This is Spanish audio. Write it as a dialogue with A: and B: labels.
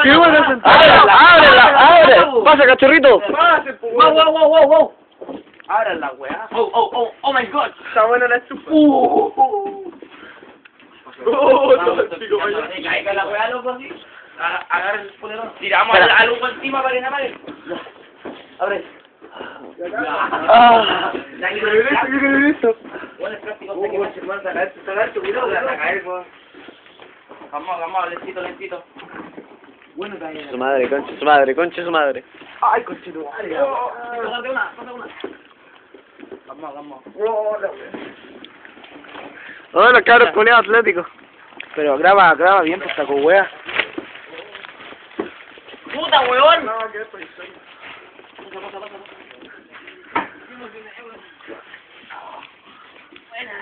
A: ¡Qué buena sentada!
B: ¡Ábrela, ábrela, abre! ¡Pasa, cachorrito!
A: ¡Wow!
C: Ahora la weá.
A: ¡Oh my god!
C: Está buena la chupa.
A: Caiga la weá, loco, así. Agarra el polerón.
C: Tiramos al Hugo encima para que nada más.
A: Abre.
B: ¡Ah!
A: Bueno, es práctico hasta que me hermano sacar tu video, voy a caer, weón.
C: Vamos, lentito.
A: Bueno, cae.
B: Su madre, concha su madre.
C: Ay, cochito.
A: Pásate una.
C: Vamos.
B: Oh, los cabros coleados atléticos.
C: Pero graba bien, pues saco wea.
A: ¡Puta, weón!
C: No, que estoy.
A: Buena.